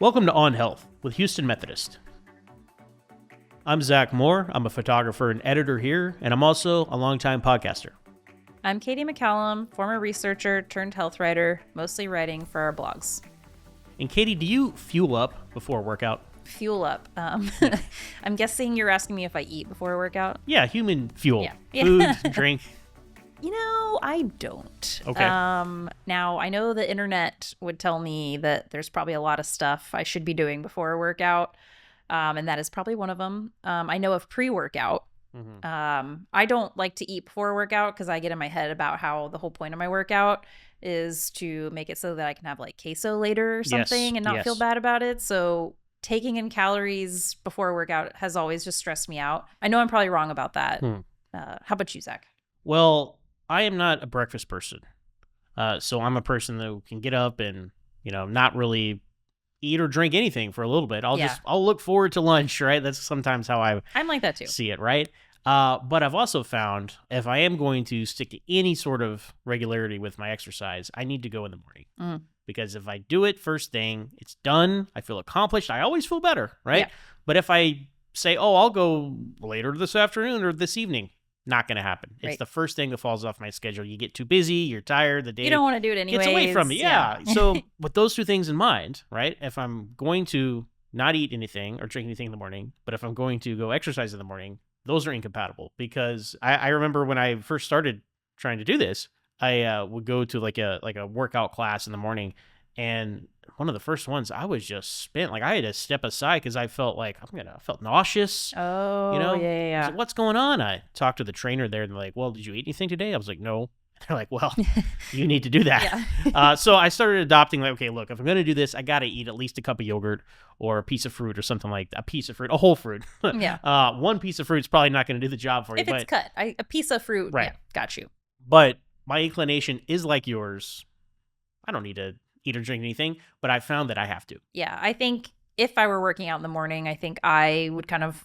Welcome to On Health with Houston Methodist. I'm Zach Moore. I'm a photographer and editor here, and I'm also a longtime podcaster. I'm Katie McCallum, former researcher turned health writer, mostly writing for our blogs. And Katie, do you fuel up before a workout? Fuel up. I'm guessing you're asking me if I eat before a workout? Yeah, human fuel. Yeah. Food, drink. You know, I don't. Okay. Now, I know the internet would tell me that there's probably a lot of stuff I should be doing before a workout, and that is probably one of them. I know of pre-workout. I don't like to eat before a workout because I get in my head about how the whole point of my workout is to make it so that I can have like queso later or something and not feel bad about it. So taking in calories before a workout has always just stressed me out. I know I'm probably wrong about that. How about you, Zach? Well, I am not a breakfast person. So I'm a person that can get up and, not really eat or drink anything for a little bit. I'll look forward to lunch, right? That's sometimes how I'm like that too. See it, right? But I've also found if I am going to stick to any sort of regularity with my exercise, I need to go in the morning. Because if I do it first thing, it's done. I feel accomplished. I always feel better, right? Yeah. But if I say, I'll go later this afternoon or this evening, not going to happen. It's the first thing that falls off my schedule. You get too busy. You're tired. The day you don't want to do it anyways. Gets away from me. Yeah. So with those two things in mind, right? If I'm going to not eat anything or drink anything in the morning, but if I'm going to go exercise in the morning, those are incompatible. Because I remember when I first started trying to do this, I would go to like a workout class in the morning, and one of the first ones I was just spent. Like I had to step aside because I felt like I felt nauseous. Yeah. So what's going on? I talked to the trainer there, and they're like, "Well, did you eat anything today?" I was like, "No." They're like, "Well, you need to do that." So I started adopting like, okay, look, if I'm going to do this, I got to eat at least a cup of yogurt or a piece of fruit or something like that. A whole fruit. One piece of fruit is probably not going to do the job for you. If it's cut, a piece of fruit. Right. Yeah, got you. But my inclination is like yours. I don't need to eat or drink anything, but I found that I have to. Yeah, I think if I were working out in the morning, I think I would kind of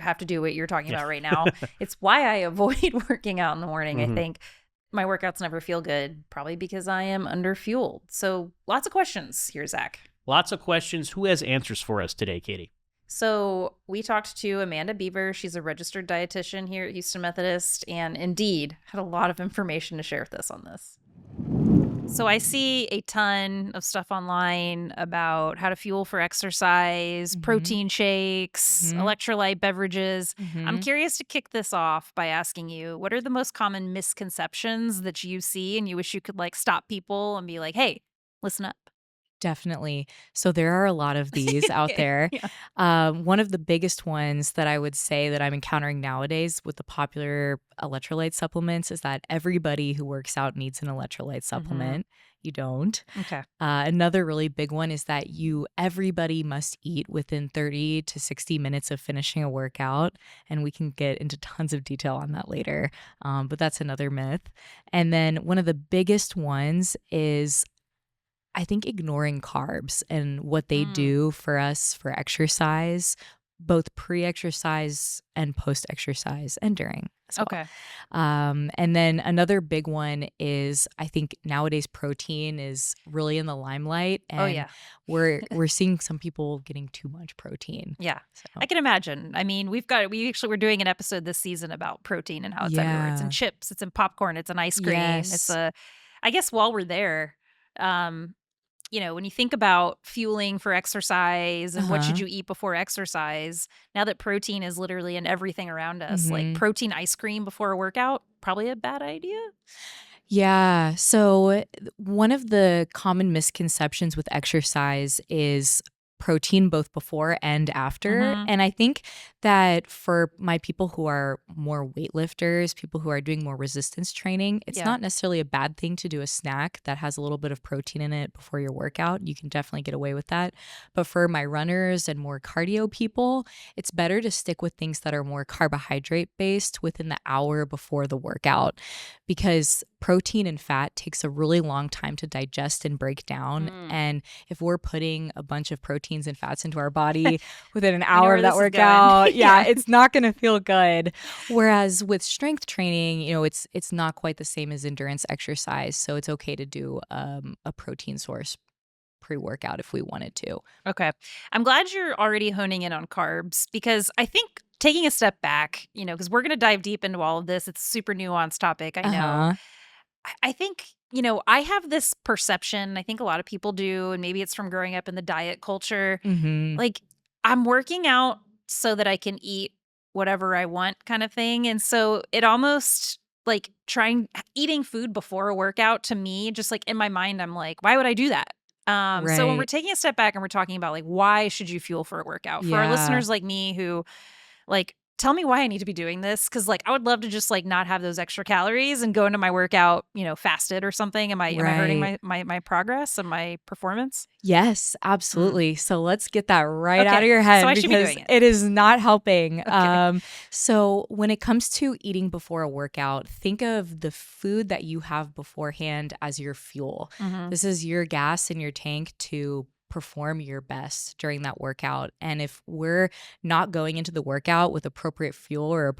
have to do what you're talking about right now. It's why I avoid working out in the morning. I think my workouts never feel good, probably because I am underfueled. So lots of questions here, Zach. Lots of questions. Who has answers for us today, Katie? So we talked to Amanda Beaver. She's a registered dietitian here at Houston Methodist, and indeed had a lot of information to share with us on this. So I see a ton of stuff online about how to fuel for exercise, protein shakes, electrolyte beverages. I'm curious to kick this off by asking you, what are the most common misconceptions that you see and you wish you could like stop people and be like, hey, listen up? Definitely. So there are a lot of these out there. One of the biggest ones that I would say that I'm encountering nowadays with the popular electrolyte supplements is that everybody who works out needs an electrolyte supplement. You don't. Okay. Another really big one is that everybody must eat within 30 to 60 minutes of finishing a workout. And we can get into tons of detail on that later. But that's another myth. And then one of the biggest ones is I think ignoring carbs and what they do for us for exercise, both pre-exercise and post-exercise and during as well. Okay. And then another big one is I think nowadays protein is really in the limelight. And we're seeing some people getting too much protein. Yeah. So. I can imagine. I mean, we're doing an episode this season about protein and how it's everywhere. It's in chips, it's in popcorn, it's in ice cream. Yes. I guess while we're there, when you think about fueling for exercise and what should you eat before exercise, now that protein is literally in everything around us, like protein ice cream before a workout, probably a bad idea. Yeah. So one of the common misconceptions with exercise is protein both before and after. And I think that for my people who are more weightlifters, people who are doing more resistance training, it's not necessarily a bad thing to do a snack that has a little bit of protein in it before your workout. You can definitely get away with that. But for my runners and more cardio people, it's better to stick with things that are more carbohydrate based within the hour before the workout, because protein and fat takes a really long time to digest and break down. And if we're putting a bunch of proteins and fats into our body within an hour of that workout, it's not going to feel good. Whereas with strength training, it's not quite the same as endurance exercise. So it's okay to do a protein source pre-workout if we wanted to. Okay. I'm glad you're already honing in on carbs, because I think taking a step back, because we're going to dive deep into all of this. It's a super nuanced topic, I know. Uh-huh. I think, I have this perception, I think a lot of people do, and maybe it's from growing up in the diet culture. Mm-hmm. Like, I'm working out so that I can eat whatever I want, kind of thing. And so it almost like eating food before a workout, to me, just like in my mind, I'm like, why would I do that? So when we're Right. taking a step back and we're talking about like, why should you fuel for a workout? For our Yeah. listeners like me who like, tell me why I need to be doing this, because like I would love to just like not have those extra calories and go into my workout, fasted or something. Am I hurting Right. my progress and my performance? Yes, absolutely. So let's get that right out of Okay, your so head I should be because doing it. it is not helping. Okay. So when it comes to eating before a workout, think of the food that you have beforehand as your fuel. Mm-hmm. This is your gas in your tank to perform your best during that workout. And if we're not going into the workout with appropriate fuel or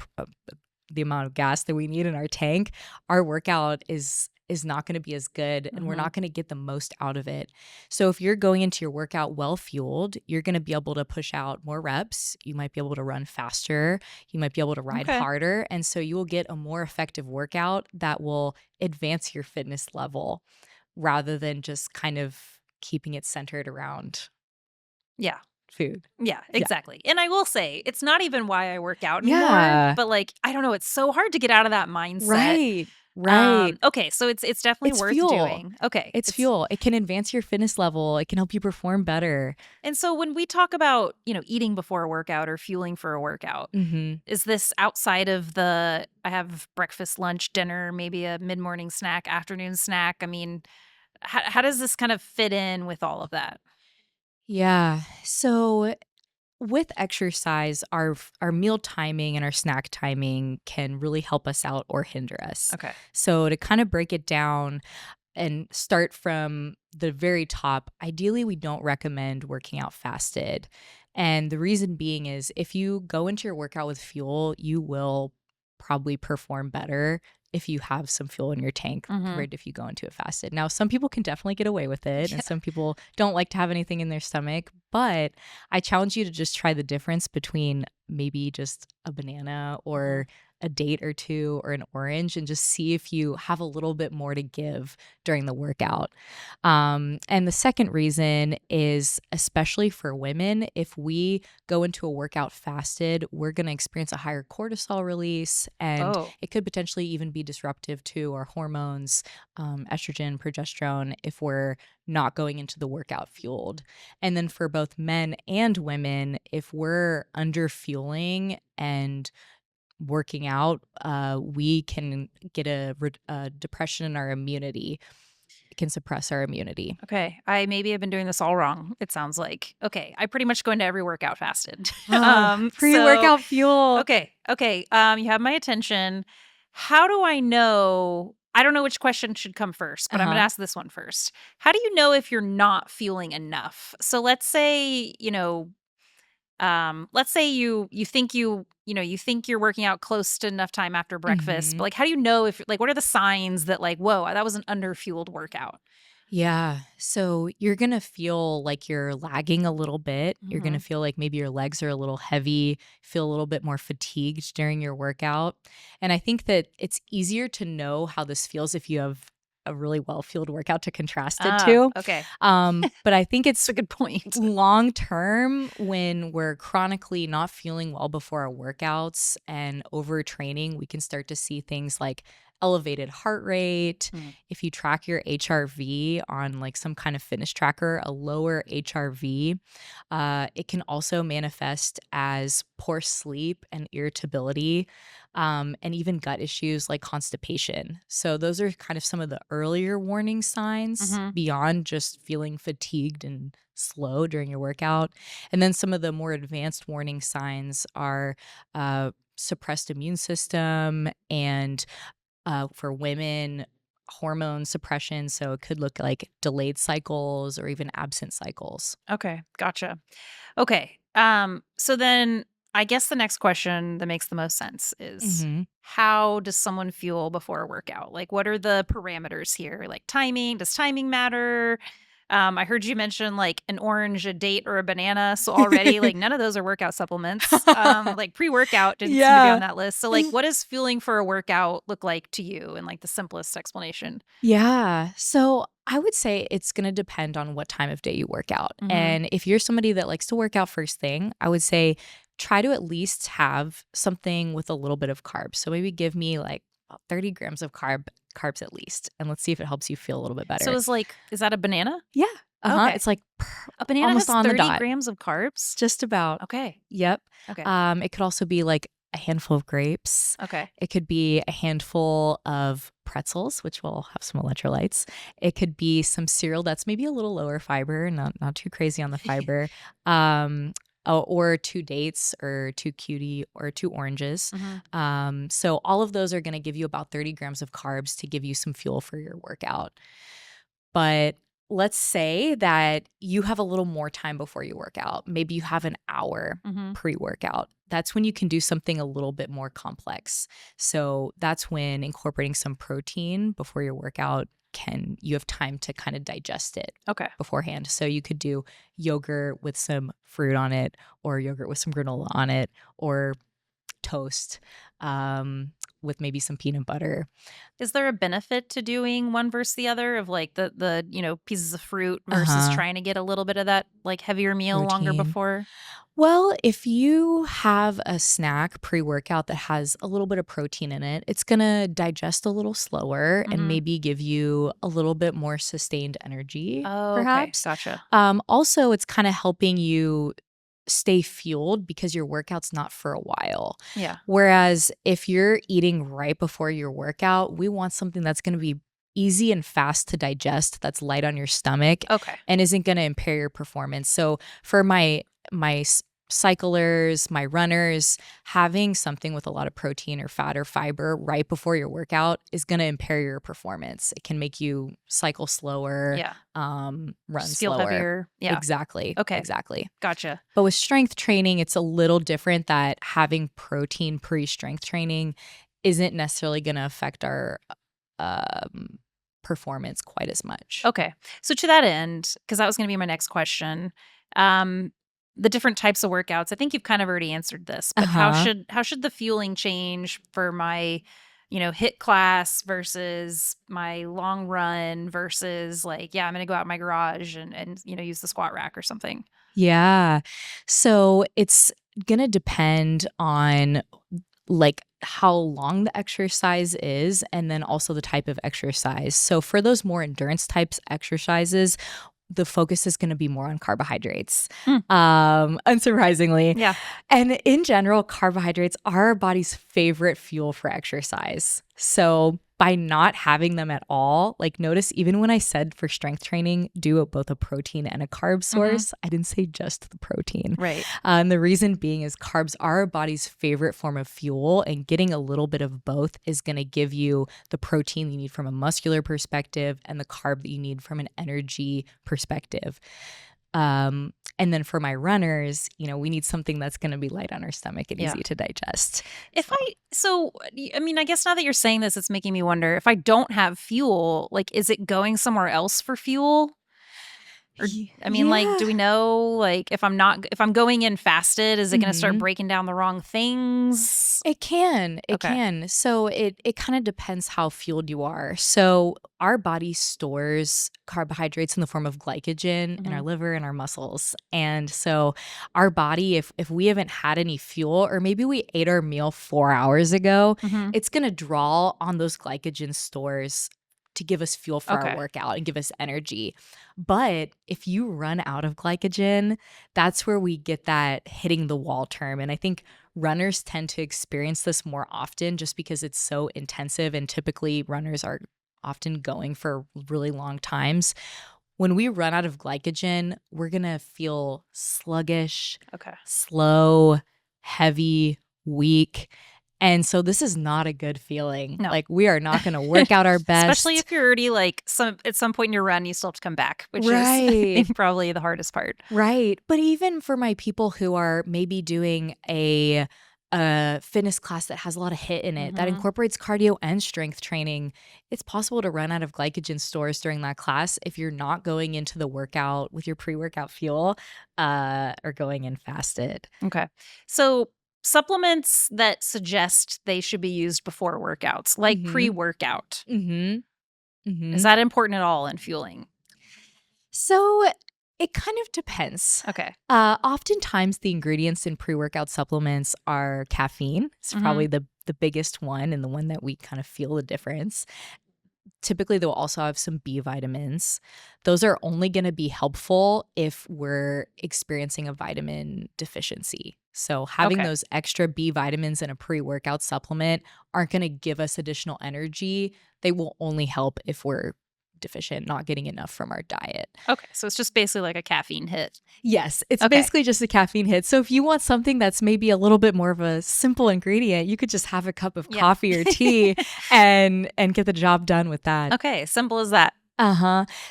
the amount of gas that we need in our tank, our workout is not going to be as good and we're Mm-hmm. not going to get the most out of it. So if you're going into your workout well fueled, you're going to be able to push out more reps. You might be able to run faster. You might be able to ride Okay. harder. And so you will get a more effective workout that will advance your fitness level rather than just kind of keeping it centered around Yeah. food. Yeah, Yeah. exactly. And I will say, it's not even why I work out anymore, Yeah. but like, I don't know, it's so hard to get out of that mindset. Right. Right. Okay, so it's definitely It's worth fuel. doing. Okay. It's fuel. It can advance your fitness level. It can help you perform better. And so when we talk about, eating before a workout or fueling for a workout, Mm-hmm. is this outside of I have breakfast, lunch, dinner, maybe a mid-morning snack, afternoon snack? I mean, how does this kind of fit in with all of that? Yeah. So with exercise, our meal timing and our snack timing can really help us out or hinder us. Okay. So to kind of break it down and start from the very top, ideally we don't recommend working out fasted. And the reason being is if you go into your workout with fuel, you will probably perform better if you have some fuel in your tank Mm-hmm. compared to if you go into a fasted. Now, some people can definitely get away with it, Yeah. and some people don't like to have anything in their stomach. But I challenge you to just try the difference between maybe just a banana or a date or two or an orange and just see if you have a little bit more to give during the workout. And the second reason is, especially for women, if we go into a workout fasted, we're going to experience a higher cortisol release, and Oh. it could potentially even be disruptive to our hormones, estrogen, progesterone, if we're not going into the workout fueled. And then for both men and women, if we're under fueling and working out, we can get a depression in our immunity. It can suppress our immunity. Okay. I maybe have been doing this all wrong, it sounds like. Okay. I pretty much go into every workout fasted. Pre-workout fuel. Okay. You have my attention. How do I know? I don't know which question should come first, but I'm going to ask this one first. How do you know if you're not fueling enough? So let's say, you think you think you're working out close to enough time after breakfast, but like, how do you know if like, what are the signs that like, whoa, that was an underfueled workout? Yeah. So you're going to feel like you're lagging a little bit. You're going to feel like maybe your legs are a little heavy, feel a little bit more fatigued during your workout. And I think that it's easier to know how this feels if you have a really well-fueled workout to contrast it to. Okay. But I think it's That's a good point. long term when we're chronically not feeling well before our workouts and overtraining, we can start to see things like elevated heart rate. If you track your HRV on like some kind of fitness tracker, a lower HRV, it can also manifest as poor sleep and irritability, and even gut issues like constipation. So those are kind of some of the earlier warning signs beyond just feeling fatigued and slow during your workout. And then some of the more advanced warning signs are suppressed immune system and for women, hormone suppression. So it could look like delayed cycles or even absent cycles. Okay, gotcha. Okay. So then I guess the next question that makes the most sense is, how does someone fuel before a workout? Like, what are the parameters here? Like timing, does timing matter? I heard you mention like an orange, a date, or a banana. So already like none of those are workout supplements. Like pre-workout didn't seem to be on that list. So like what does fueling for a workout look like to you in like the simplest explanation? Yeah. So I would say it's going to depend on what time of day you work out. And if you're somebody that likes to work out first thing, I would say try to at least have something with a little bit of carbs. So maybe give me like about 30 grams of carbs at least. And let's see if it helps you feel a little bit better. So it's like, is that a banana? Yeah. Okay. It's like A banana almost has on the 30 dot. grams of carbs? Just about. Okay. Yep. Okay. It could also be like a handful of grapes. Okay. It could be a handful of pretzels, which will have some electrolytes. It could be some cereal that's maybe a little lower fiber, not too crazy on the fiber. Or 2 dates or 2 cutie or 2 oranges. So all of those are going to give you about 30 grams of carbs to give you some fuel for your workout. But let's say that you have a little more time before you work out. Maybe you have an hour pre-workout. That's when you can do something a little bit more complex. So that's when incorporating some protein before your workout you have time to kind of digest it beforehand. So you could do yogurt with some fruit on it, or yogurt with some granola on it, or toast with maybe some peanut butter. Is there a benefit to doing one versus the other of like the pieces of fruit versus trying to get a little bit of that like heavier meal longer before? Well, if you have a snack pre-workout that has a little bit of protein in it, it's going to digest a little slower and maybe give you a little bit more sustained energy, perhaps. Okay. Gotcha. Also, it's kind of helping you stay fueled because your workout's not for a while. Yeah. Whereas if you're eating right before your workout, we want something that's going to be easy and fast to digest, that's light on your stomach, and isn't going to impair your performance. So for my cyclers, my runners, having something with a lot of protein or fat or fiber right before your workout is going to impair your performance. It can make you cycle slower, run Just feel slower. Heavier. Yeah. Exactly. Okay. Exactly. Gotcha. But with strength training, it's a little different that having protein pre-strength training isn't necessarily going to affect our performance quite as much. Okay. So to that end, because that was going to be my next question, the different types of workouts, I think you've kind of already answered this, but how should the fueling change for my, HIIT class versus my long run versus like, I'm going to go out in my garage and use the squat rack or something? Yeah. So it's going to depend on like how long the exercise is and then also the type of exercise. So for those more endurance types exercises, the focus is going to be more on carbohydrates, unsurprisingly. Yeah. And in general, carbohydrates are our body's favorite fuel for exercise. So by not having them at all, like notice even when I said for strength training, do both a protein and a carb source, I didn't say just the protein. Right. And the reason being is carbs are our body's favorite form of fuel, and getting a little bit of both is going to give you the protein you need from a muscular perspective and the carb that you need from an energy perspective. And then for my runners, we need something that's going to be light on our stomach and easy to digest. I guess now that you're saying this, it's making me wonder if I don't have fuel, like, is it going somewhere else for fuel? Or, like, do we know, like, if I'm going in fasted, is it going to start breaking down the wrong things? It can. It can. So it kind of depends how fueled you are. So our body stores carbohydrates in the form of glycogen in our liver and our muscles. And so our body, if we haven't had any fuel, or maybe we ate our meal 4 hours ago, it's going to draw on those glycogen stores to give us fuel for our workout and give us energy. But if you run out of glycogen, that's where we get that hitting the wall term. And I think runners tend to experience this more often just because it's so intensive, and typically runners are often going for really long times. When we run out of glycogen, we're going to feel sluggish, slow, heavy, weak. And so this is not a good feeling. No. Like, we are not going to work out our best. Especially if you're already like at some point in your run, you still have to come back, which is I think probably the hardest part. Right. But even for my people who are maybe doing a a fitness class that has a lot of HIIT in it that incorporates cardio and strength training, it's possible to run out of glycogen stores during that class if you're not going into the workout with your pre-workout fuel or going in fasted. Okay. So supplements that suggest they should be used before workouts, like pre-workout. Is that important at all in fueling? So it kind of depends. Okay. Oftentimes the ingredients in pre-workout supplements are caffeine. It's probably the biggest one and the one that we kind of feel the difference. Typically, they'll also have some B vitamins. Those are only going to be helpful if we're experiencing a vitamin deficiency. So having those extra B vitamins in a pre-workout supplement aren't going to give us additional energy. They will only help if we're deficient, not getting enough from our diet. Okay, so it's just basically like a caffeine hit. Yes, it's basically just a caffeine hit. So if you want something that's maybe a little bit more of a simple ingredient, you could just have a cup of coffee or tea and get the job done with that. Okay, simple as that.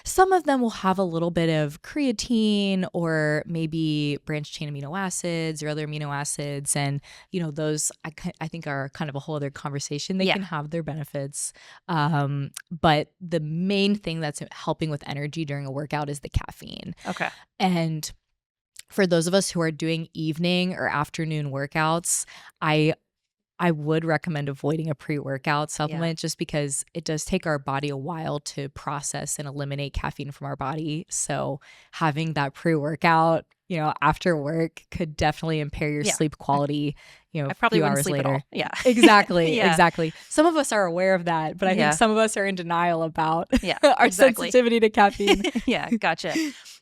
Some of them will have a little bit of creatine or maybe branched chain amino acids or other amino acids. And, those I think are kind of a whole other conversation. They can have their benefits. But the main thing that's helping with energy during a workout is the caffeine. Okay. And for those of us who are doing evening or afternoon workouts, I would recommend avoiding a pre-workout supplement just because it does take our body a while to process and eliminate caffeine from our body. So having that pre-workout, after work could definitely impair your sleep quality, I probably few wouldn't hours sleep later. at all. Yeah. Exactly. Exactly. Some of us are aware of that, but I think some of us are in denial about our sensitivity to caffeine. Yeah, gotcha.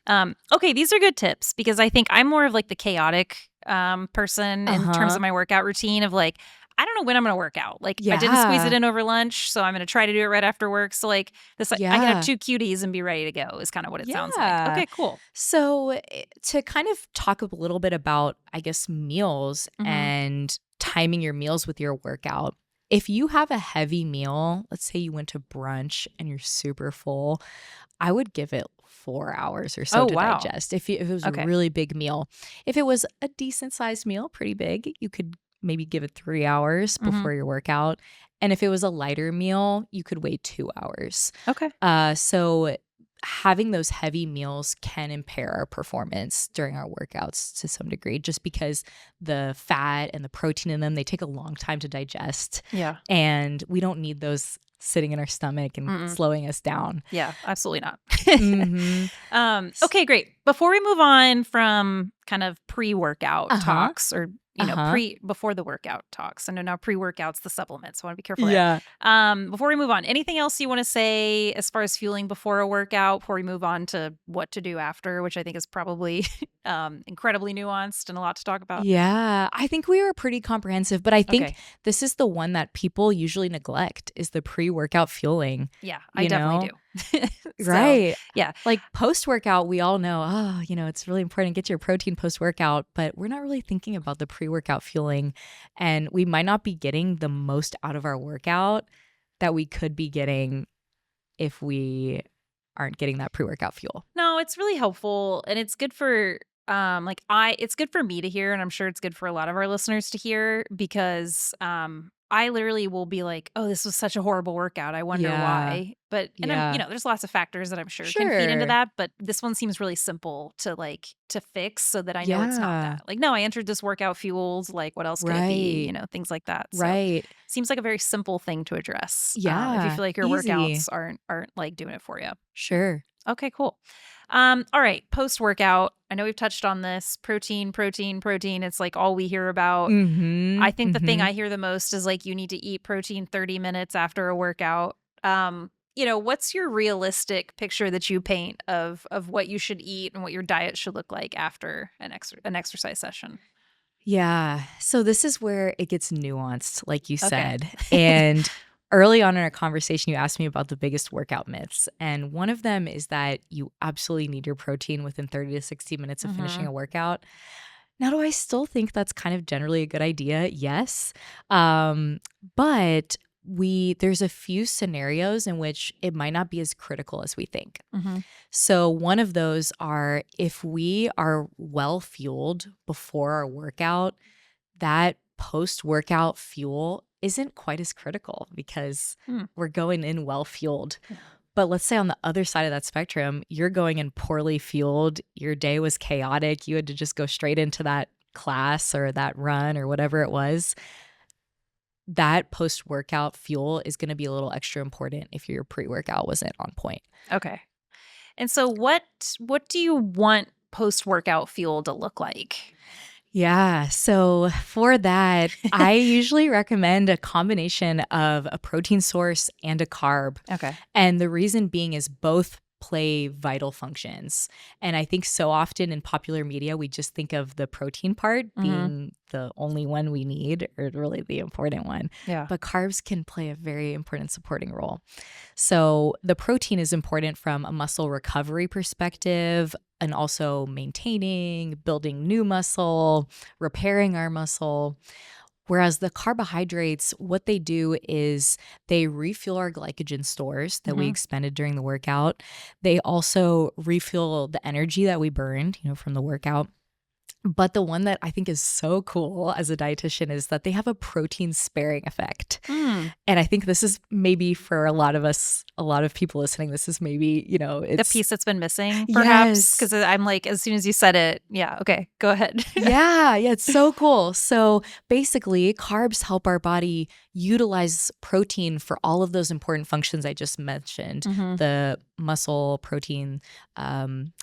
Okay, these are good tips because I think I'm more of like the chaotic person in terms of my workout routine of like, I don't know when I'm going to work out. Like I didn't squeeze it in over lunch, so I'm going to try to do it right after work. So like this, I can have 2 cuties and be ready to go is kind of what it sounds like. Okay, cool. So to kind of talk a little bit about, I guess, meals and timing your meals with your workout. If you have a heavy meal, let's say you went to brunch and you're super full, I would give it 4 hours or so to digest if it was a really big meal. If it was a decent sized meal, pretty big, you could maybe give it 3 hours before your workout. And if it was a lighter meal, you could wait 2 hours. Okay. So having those heavy meals can impair our performance during our workouts to some degree, just because the fat and the protein in them, they take a long time to digest. Yeah. And we don't need those sitting in our stomach and slowing us down. Yeah, absolutely not. Okay, great. Before we move on from kind of pre-workout talks or before the workout talks. I know now pre-workout's the supplements, so I want to be careful there. Before we move on, anything else you want to say as far as fueling before a workout, before we move on to what to do after, which I think is probably incredibly nuanced and a lot to talk about? Yeah, I think we were pretty comprehensive, but I think this is the one that people usually neglect is the pre-workout fueling. Yeah, I definitely do. Right. Yeah. Like post-workout, we all know, it's really important to get your protein post-workout, but we're not really thinking about the pre-workout fueling. And we might not be getting the most out of our workout that we could be getting if we aren't getting that pre-workout fuel. No, it's really helpful. And it's good for it's good for me to hear, and I'm sure it's good for a lot of our listeners to hear because I literally will be like, oh, this was such a horrible workout. I wonder why. But I'm, there's lots of factors that I'm sure can feed into that. But this one seems really simple to fix so that I know it's not that. Like, no, I entered this workout fueled. Like, what else could it be? Things like that. So seems like a very simple thing to address. Yeah. If you feel like your workouts aren't like doing it for you. Sure. Okay, cool. All right. Post-workout. I know we've touched on this. Protein. It's like all we hear about. I think the thing I hear the most is like you need to eat protein 30 minutes after a workout. What's your realistic picture that you paint of what you should eat and what your diet should look like after an exercise session? Yeah. So this is where it gets nuanced, like you said. And early on in our conversation, you asked me about the biggest workout myths. And one of them is that you absolutely need your protein within 30 to 60 minutes of finishing a workout. Now, do I still think that's kind of generally a good idea? Yes. But there's a few scenarios in which it might not be as critical as we think. So one of those are if we are well fueled before our workout, that post-workout fuel isn't quite as critical because we're going in well fueled. But let's say on the other side of that spectrum, you're going in poorly fueled, your day was chaotic, you had to just go straight into that class or that run or whatever it was. That post-workout fuel is going to be a little extra important if your pre-workout wasn't on point. Okay. And so what do you want post-workout fuel to look like? Yeah. So for that, I usually recommend a combination of a protein source and a carb. Okay. And the reason being is both play vital functions. And I think so often in popular media, we just think of the protein part being the only one we need, or really the important one. Yeah. But carbs can play a very important supporting role. So the protein is important from a muscle recovery perspective, and also maintaining, building new muscle, repairing our muscle. Whereas the carbohydrates, what they do is they refuel our glycogen stores that we expended during the workout. They also refuel the energy that we burned, from the workout. But the one that I think is so cool as a dietitian is that they have a protein sparing effect. And I think this is maybe for a lot of us, a lot of people listening, this is maybe, it's the piece that's been missing, perhaps. Because I'm like, as soon as you said it, okay, go ahead. Yeah, it's so cool. So basically, carbs help our body utilize protein for all of those important functions I just mentioned. The muscle, protein,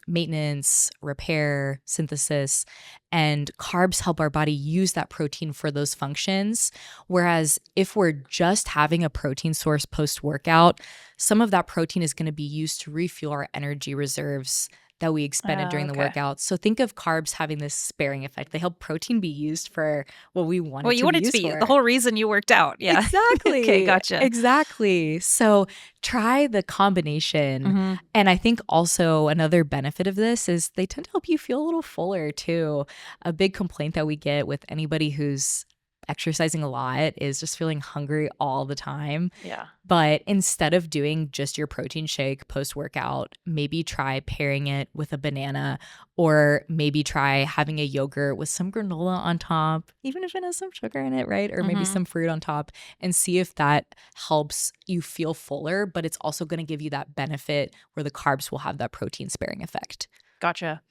maintenance, repair, synthesis. And carbs help our body use that protein for those functions. Whereas if we're just having a protein source post-workout, some of that protein is going to be used to refuel our energy reserves that we expended during the workout. So think of carbs having this sparing effect. They help protein be used for what we want it to be used for. Well, you want it to be the whole reason you worked out. Yeah. Exactly. Okay, gotcha. Exactly. So try the combination. And I think also another benefit of this is they tend to help you feel a little fuller too. A big complaint that we get with anybody who's exercising a lot is just feeling hungry all the time. Yeah. But instead of doing just your protein shake post-workout, maybe try pairing it with a banana, or maybe try having a yogurt with some granola on top, even if it has some sugar in it, right? Or maybe some fruit on top, and see if that helps you feel fuller, but it's also going to give you that benefit where the carbs will have that protein sparing effect. Gotcha.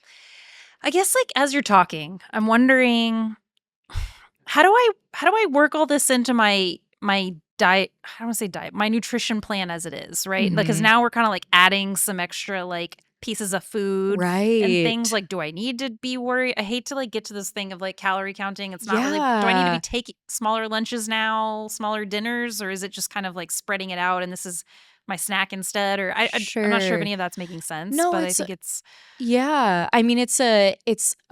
I guess as you're talking, I'm wondering, how do I work all this into my diet? I don't want to say diet, my nutrition plan as it is, right? Because now we're kind of adding some extra pieces of food, right? And things do I need to be worried? I hate to get to this thing of calorie counting. It's not really. Do I need to be taking smaller lunches now, smaller dinners, or is it just kind of spreading it out and this is my snack instead? Or I'm not sure if any of that's making sense. No, but I think it's I mean, it's a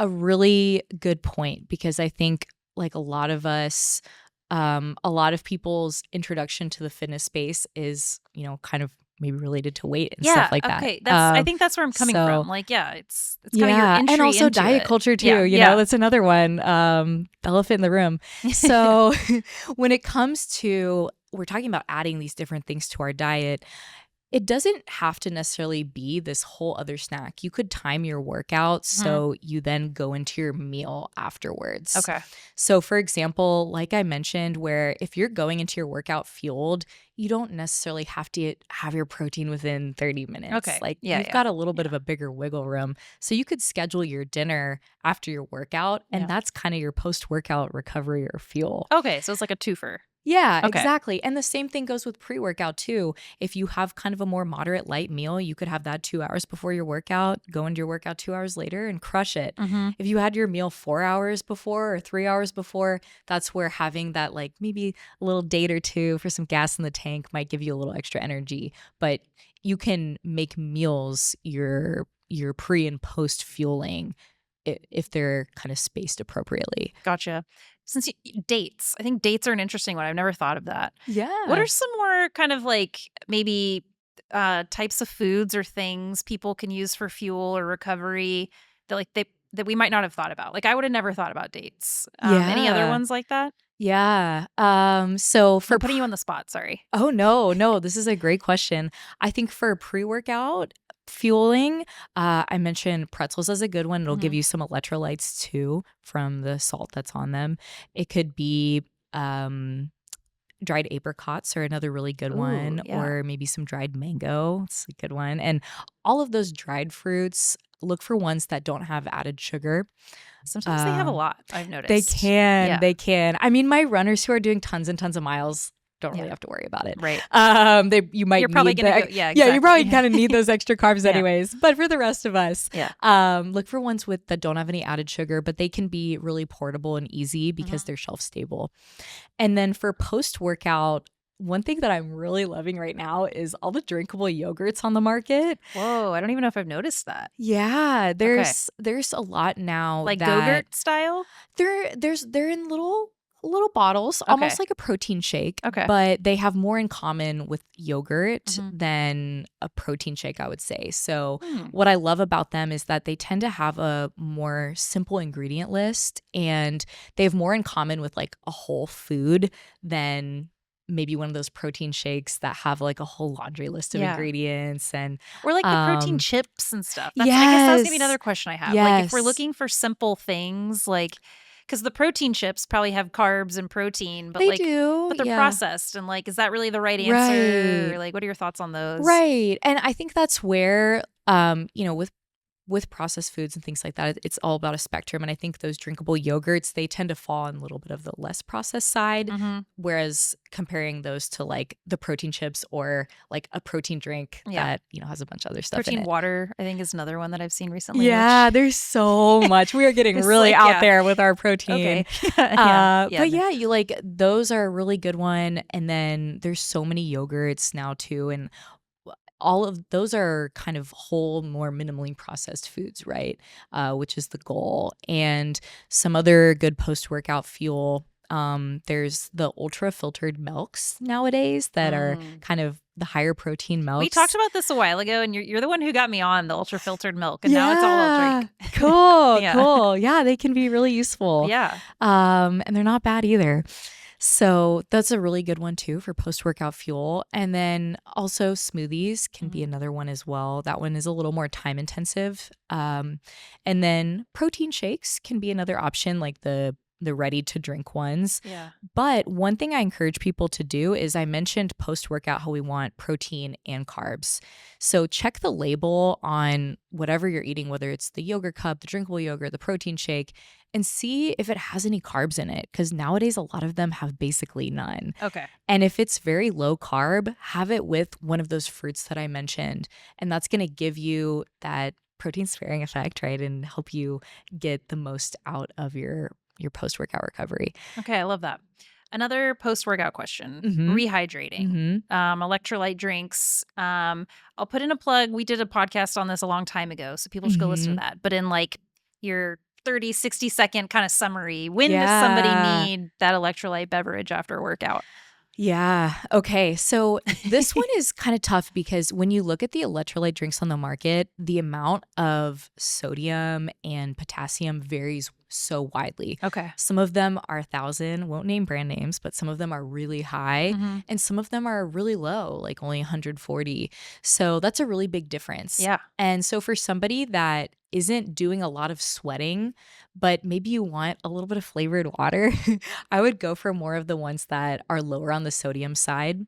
really good point, because I think a lot of us, a lot of people's introduction to the fitness space is, kind of maybe related to weight and stuff like that. Okay, I think that's where I'm coming from. It's kind of your entry and also into diet it. culture too. You know, that's another one. Elephant in the room. So when it comes to, we're talking about adding these different things to our diet, it doesn't have to necessarily be this whole other snack. You could time your workout so you then go into your meal afterwards. Okay. So for example, like I mentioned, where if you're going into your workout fueled, you don't necessarily have to have your protein within 30 minutes. Okay. You've got a little bit of a bigger wiggle room. So you could schedule your dinner after your workout, and that's kind of your post-workout recovery or fuel. Okay. So it's like a twofer. Yeah, exactly. And the same thing goes with pre-workout too. If you have kind of a more moderate light meal, you could have that 2 hours before your workout, go into your workout 2 hours later and crush it. If you had your meal 4 hours before or 3 hours before, that's where having that maybe a little date or two for some gas in the tank might give you a little extra energy. But you can make meals your pre and post fueling if they're kind of spaced appropriately. Gotcha. Since dates, I think dates are an interesting one. I've never thought of that. Yeah. What are some more kind of maybe types of foods or things people can use for fuel or recovery that that we might not have thought about? I would have never thought about dates. Any other ones like that? Yeah. So for I'm putting you on the spot, sorry. Oh, no, this is a great question. I think for pre-workout, fueling, I mentioned pretzels as a good one. It'll give Mhm. you some electrolytes too from the salt that's on them. It could be dried apricots are another really good Ooh, one, yeah. or maybe some dried mango. It's a good one. And all of those dried fruits, look for ones that don't have added sugar. Sometimes they have a lot, I've They noticed. can, Yeah. they can. I mean, my runners who are doing tons and tons of miles don't really Yeah. have to worry about it. Right. You might You're probably need gonna the go, yeah, yeah, you probably exactly. kind of need those extra carbs Yeah. anyways. But for the rest of us, Yeah. look for ones with that don't have any added sugar, but they can be really portable and easy because they're shelf stable. And then for post workout, one thing that I'm really loving right now is all the drinkable yogurts on the market. Whoa, I don't even know if I've noticed that. Yeah, there's a lot now Like that Go-Gurt style? they're in little bottles, Okay. almost like a protein shake, Okay. but they have more in common with yogurt Mhm. than a protein shake, I would say. So Hmm. what I love about them is that they tend to have a more simple ingredient list, and they have more in common with like a whole food than maybe one of those protein shakes that have like a whole laundry list of Yeah. ingredients and Or like the protein chips and stuff. I guess that was gonna be yes. another question I have. Like if we're Yes. looking for simple things, like because the protein chips probably have carbs and protein, but They like do, but they're yeah. processed, and like is that really the right answer? Right. Or like what are your thoughts on those? Right. And I think that's where with processed foods and things like that, it's all about a spectrum. And I think those drinkable yogurts, they tend to fall on a little bit of the less processed side. Mhm. Whereas comparing those to like the protein chips or like a protein drink Yeah. that, has a bunch of other stuff in Protein it. water, I think, is another one that I've seen recently. Yeah, which there's so much. We are getting It's really like, out yeah. there with our protein. Okay. Yeah. But no. yeah, you like those are a really good one. And then there's so many yogurts now too. And all of those are kind of whole, more minimally processed foods, right? Which is the goal. And some other good post workout fuel. There's the ultra filtered milks nowadays that are kind of the higher protein milks. We talked about this a while ago, and you're the one who got me on the ultra filtered milk, and now it's all I'll drink. Cool, Yeah. cool. Yeah, they can be really useful. Yeah. And they're not bad either. So that's a really good one too for post-workout fuel. And then also smoothies can be another one as well. That one is a little more time intensive. And then protein shakes can be another option, like the ready to drink ones. Yeah. But one thing I encourage people to do is I mentioned post-workout how we want protein and carbs. So check the label on whatever you're eating, whether it's the yogurt cup, the drinkable yogurt, the protein shake, and see if it has any carbs in it. Because nowadays, a lot of them have basically none. Okay. And if it's very low carb, have it with one of those fruits that I mentioned. And that's going to give you that protein sparing effect, right? And help you get the most out of your post-workout recovery. Okay, I love that. Another post-workout question, Mhm. rehydrating, electrolyte drinks. I'll put in a plug. We did a podcast on this a long time ago, so people should go listen to that. But in like your 30, 60-second kind of summary, when does somebody need that electrolyte beverage after a workout? Yeah. Okay. So this one is kind of tough because when you look at the electrolyte drinks on the market, the amount of sodium and potassium varies so widely. Okay. Some of them are 1,000, won't name brand names, but some of them are really high and some of them are really low, like only 140. So that's a really big difference. Yeah. And so for somebody that isn't doing a lot of sweating, but maybe you want a little bit of flavored water, I would go for more of the ones that are lower on the sodium side.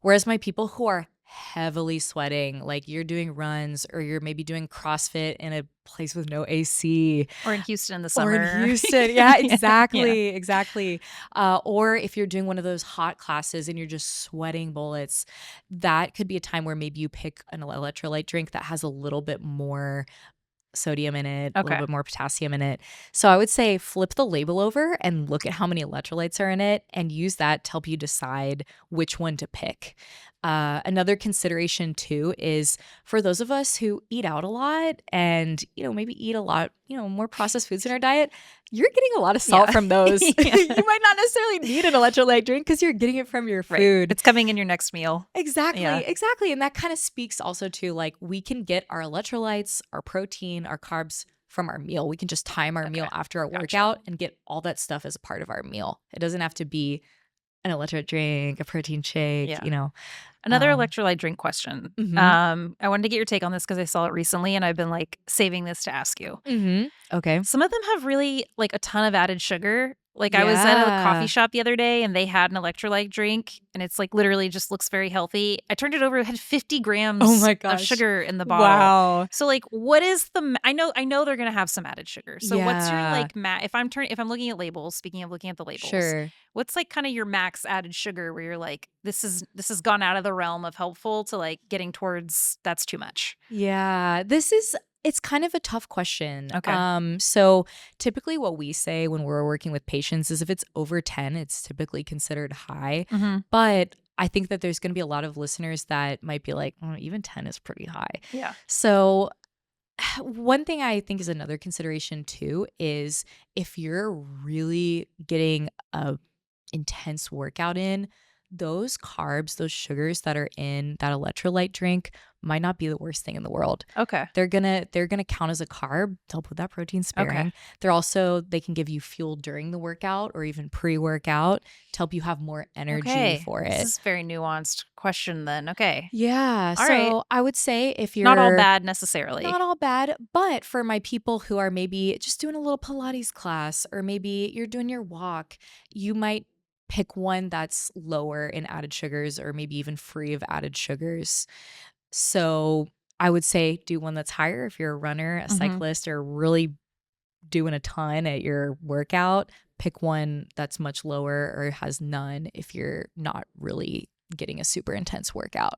Whereas my people who are heavily sweating, like you're doing runs or you're maybe doing CrossFit in a place with no AC. Or in Houston in the summer. Or in Houston. Yeah, exactly. Exactly. Or if you're doing one of those hot classes and you're just sweating bullets, that could be a time where maybe you pick an electrolyte drink that has a little bit more sodium in it, a little bit more potassium in it. So I would say flip the label over and look at how many electrolytes are in it and use that to help you decide which one to pick. Another consideration too is for those of us who eat out a lot and, maybe eat a lot, more processed foods in our diet, you're getting a lot of salt from those. You might not necessarily need an electrolyte drink because you're getting it from your food. Right. It's coming in your next meal. Exactly. Exactly. And that kind of speaks also to like we can get our electrolytes, our protein, our carbs from our meal. We can just time our meal after our workout and get all that stuff as a part of our meal. It doesn't have to be an electrolyte drink, a protein shake, Another electrolyte drink question. I wanted to get your take on this because I saw it recently and I've been like saving this to ask you. Okay. Some of them have really like a ton of added sugar. Like I was at a coffee shop the other day and they had an electrolyte drink and it's like literally just looks very healthy. I turned it over, it had 50 grams of sugar in the bottle. Wow. So like what is the I know they're going to have some added sugar. So what's your like if I'm looking at labels, speaking of looking at the labels. What's like kind of your max added sugar where you're like this has gone out of the realm of helpful to like getting towards that's too much? Yeah. It's kind of a tough question. Okay. So typically what we say when we're working with patients is if it's over 10, it's typically considered high. But I think that there's going to be a lot of listeners that might be like, oh, even 10 is pretty high. Yeah. So one thing I think is another consideration too is if you're really getting a intense workout in, those carbs, those sugars that are in that electrolyte drink might not be the worst thing in the world. Okay. They're gonna count as a carb to help with that protein sparing. Okay. They can give you fuel during the workout or even pre-workout to help you have more energy for it. This is a very nuanced question then. Okay. Yeah. All so right. I would say if you're not all bad necessarily. Not all bad, but for my people who are maybe just doing a little Pilates class or maybe you're doing your walk, you might pick one that's lower in added sugars or maybe even free of added sugars. So I would say do one that's higher if you're a runner, a cyclist, or really doing a ton at your workout. Pick one that's much lower or has none if you're not really getting a super intense workout.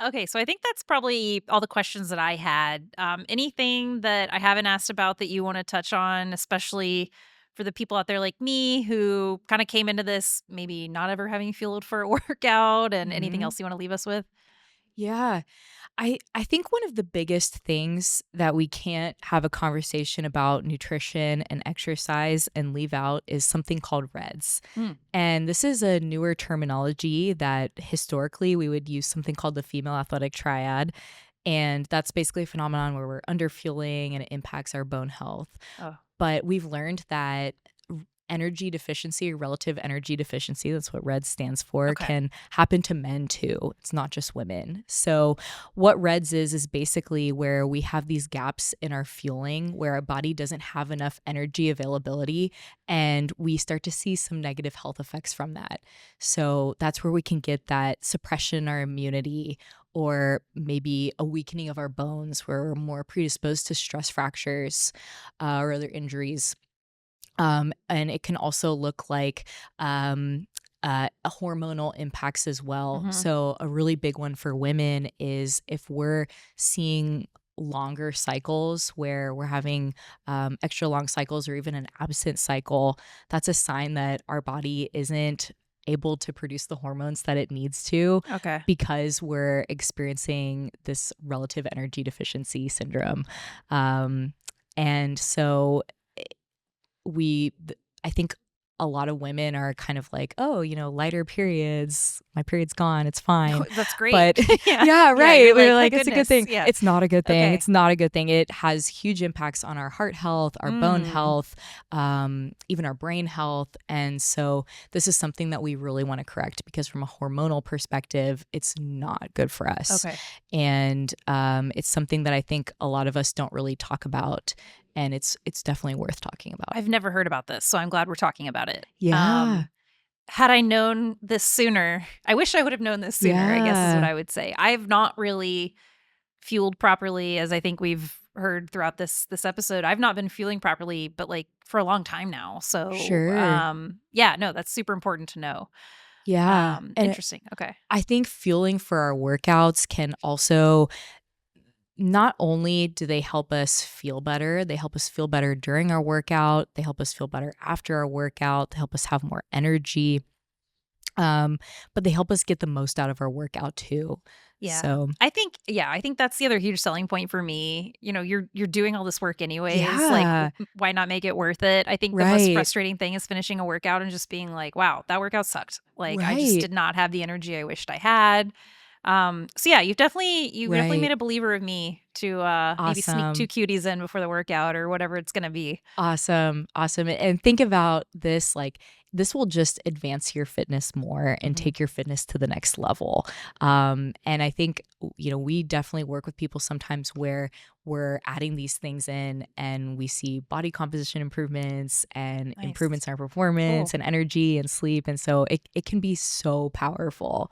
Okay, so I think that's probably all the questions that I had. Anything that I haven't asked about that you want to touch on, especially for the people out there like me who kind of came into this maybe not ever having fueled for a workout, and anything else you want to leave us with? Yeah. I think one of the biggest things that we can't have a conversation about nutrition and exercise and leave out is something called REDS. And this is a newer terminology that historically we would use something called the female athletic triad. And that's basically a phenomenon where we're underfueling and it impacts our bone health. But we've learned that energy deficiency or relative energy deficiency, that's what REDS stands for, can happen to men too. It's not just women. So what REDS is basically where we have these gaps in our fueling where our body doesn't have enough energy availability and we start to see some negative health effects from that. So that's where we can get that suppression in our immunity or maybe a weakening of our bones where we're more predisposed to stress fractures or other injuries. And it can also look like hormonal impacts as well. So a really big one for women is if we're seeing longer cycles where we're having extra long cycles or even an absent cycle, that's a sign that our body isn't able to produce the hormones that it needs to because we're experiencing this relative energy deficiency syndrome. And so I think a lot of women are kind of like, oh, lighter periods, my period's gone, it's fine. That's great. But yeah, right. We're like, it's a good thing. Yeah. It's not a good thing. It's not a good thing. It has huge impacts on our heart health, our bone health, even our brain health. And so this is something that we really want to correct because from a hormonal perspective, it's not good for us. And it's something that I think a lot of us don't really talk about. And it's definitely worth talking about. I've never heard about this, so I'm glad we're talking about it. Yeah. Had I known this sooner, I wish I would have known this sooner, I guess is what I would say. I've not really fueled properly, as I think we've heard throughout this episode. I've not been fueling properly, but like for a long time now. So yeah, no, that's super important to know. Yeah. Interesting. Okay. I think fueling for our workouts can also not only do they help us feel better, they help us feel better during our workout, they help us feel better after our workout, they help us have more energy, but they help us get the most out of our workout too. Yeah. So I think that's the other huge selling point for me. You're doing all this work anyways. Yeah. Like, why not make it worth it? I think the most frustrating thing is finishing a workout and just being like, wow, that workout sucked. Like I just did not have the energy I wished I had. So yeah, you definitely made a believer of me to maybe sneak 2 cuties in before the workout or whatever it's going to be. Awesome. And think about this, like, this will just advance your fitness more and take your fitness to the next level. And I think, we definitely work with people sometimes where we're adding these things in and we see body composition improvements and improvements in our performance and energy and sleep. And so it can be so powerful.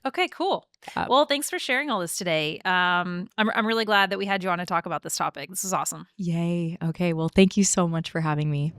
Okay, cool. Well, thanks for sharing all this today. I'm really glad that we had you on to talk about this topic. This is awesome. Yay. Okay. Well, thank you so much for having me.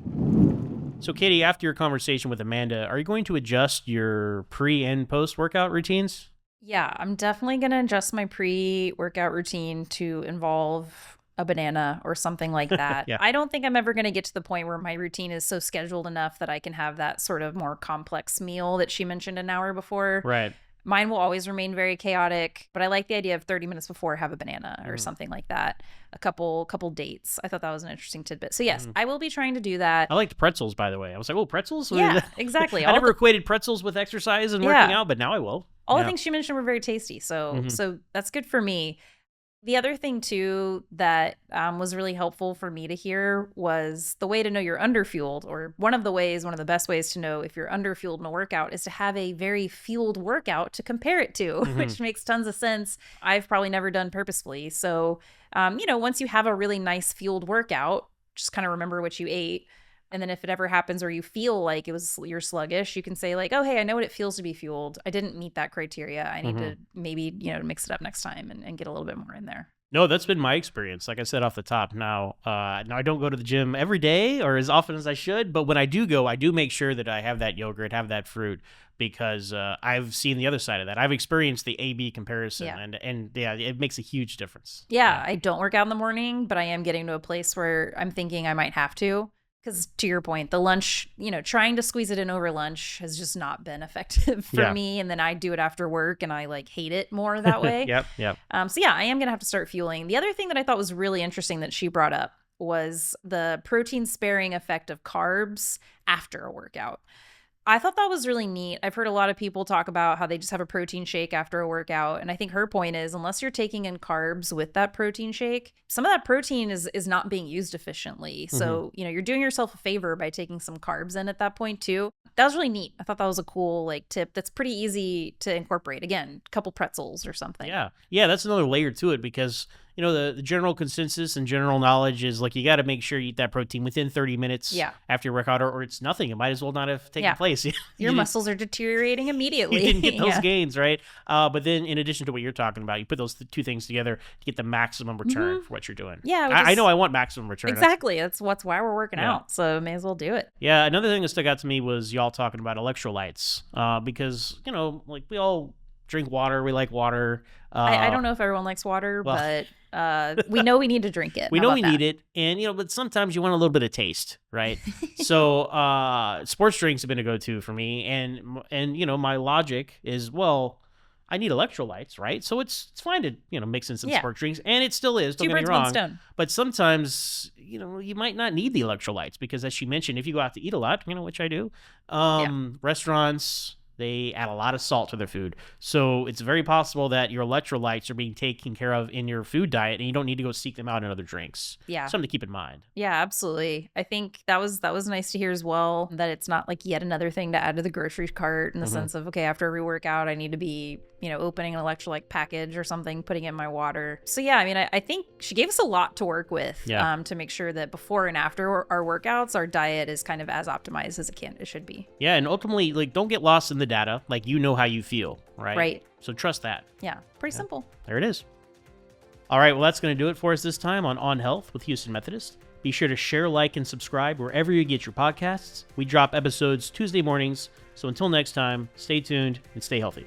So, Katie, after your conversation with Amanda, are you going to adjust your pre and post workout routines? Yeah, I'm definitely going to adjust my pre-workout routine to involve a banana or something like that. Yeah. I don't think I'm ever going to get to the point where my routine is so scheduled enough that I can have that sort of more complex meal that she mentioned an hour before. Right. Mine will always remain very chaotic, but I like the idea of 30 minutes before have a banana or something like that. A couple dates. I thought that was an interesting tidbit. So yes, I will be trying to do that. I liked pretzels, by the way. I was like, oh, pretzels? Yeah, exactly. I never equated pretzels with exercise and working out, but now I will. All the things she mentioned were very tasty. So that's good for me. The other thing too that was really helpful for me to hear was the way to know you're underfueled, or one of the best ways to know if you're underfueled in a workout is to have a very fueled workout to compare it to, which makes tons of sense. I've probably never done purposefully. So, once you have a really nice fueled workout, just kind of remember what you ate. And then if it ever happens or you feel like you're sluggish, you can say like, oh, hey, I know what it feels to be fueled. I didn't meet that criteria. I need to maybe, mix it up next time and get a little bit more in there. No, that's been my experience. Like I said off the top, now I don't go to the gym every day or as often as I should. But when I do go, I do make sure that I have that yogurt, have that fruit, because I've seen the other side of that. I've experienced the A/B comparison, and it makes a huge difference. Yeah, I don't work out in the morning, but I am getting to a place where I'm thinking I might have to. Because to your point, the lunch, trying to squeeze it in over lunch has just not been effective for me. And then I do it after work and I hate it more that way. Yep. So yeah, I am going to have to start fueling. The other thing that I thought was really interesting that she brought up was the protein sparing effect of carbs after a workout. I thought that was really neat. I've heard a lot of people talk about how they just have a protein shake after a workout. And I think her point is, unless you're taking in carbs with that protein shake, some of that protein is not being used efficiently. So, you're doing yourself a favor by taking some carbs in at that point too. That was really neat. I thought that was a cool tip that's pretty easy to incorporate. Again, a couple pretzels or something. Yeah, that's another layer to it, because the general consensus and general knowledge is you got to make sure you eat that protein within 30 minutes after your workout, or it's nothing. It might as well not have taken place. Your muscles are deteriorating immediately. You didn't get those gains, right? But then in addition to what you're talking about, you put those two things together to get the maximum return for what you're doing. Yeah. I know I want maximum return. Exactly. That's why we're working out. So may as well do it. Yeah. Another thing that stuck out to me was y'all talking about electrolytes, because, we all drink water. We like water. I don't know if everyone likes water, but we know we need to drink it. We know we need it. And, but sometimes you want a little bit of taste, right? So sports drinks have been a go-to for me. And my logic is, well, I need electrolytes, right? So it's fine to, mix in some sports drinks. And it still is, don't get me wrong. 2 birds, 1 stone. But sometimes, you might not need the electrolytes, because as she mentioned, if you go out to eat a lot, which I do, restaurants, they add a lot of salt to their food. So it's very possible that your electrolytes are being taken care of in your food diet, and you don't need to go seek them out in other drinks. Yeah. Something to keep in mind. Yeah, absolutely. I think that was nice to hear as well, that it's not yet another thing to add to the grocery cart in the sense of, okay, after every workout, I need to be, opening an electrolyte package or something, putting it in my water. So yeah, I think she gave us a lot to work with to make sure that before and after our workouts, our diet is kind of as optimized as it should be. Yeah, and ultimately, don't get lost in the data. How you feel, right? Right. So trust that. Yeah, pretty simple. There it is. All right, well, that's going to do it for us this time on Health with Houston Methodist. Be sure to share, like, and subscribe wherever you get your podcasts. We drop episodes Tuesday mornings. So until next time, stay tuned and stay healthy.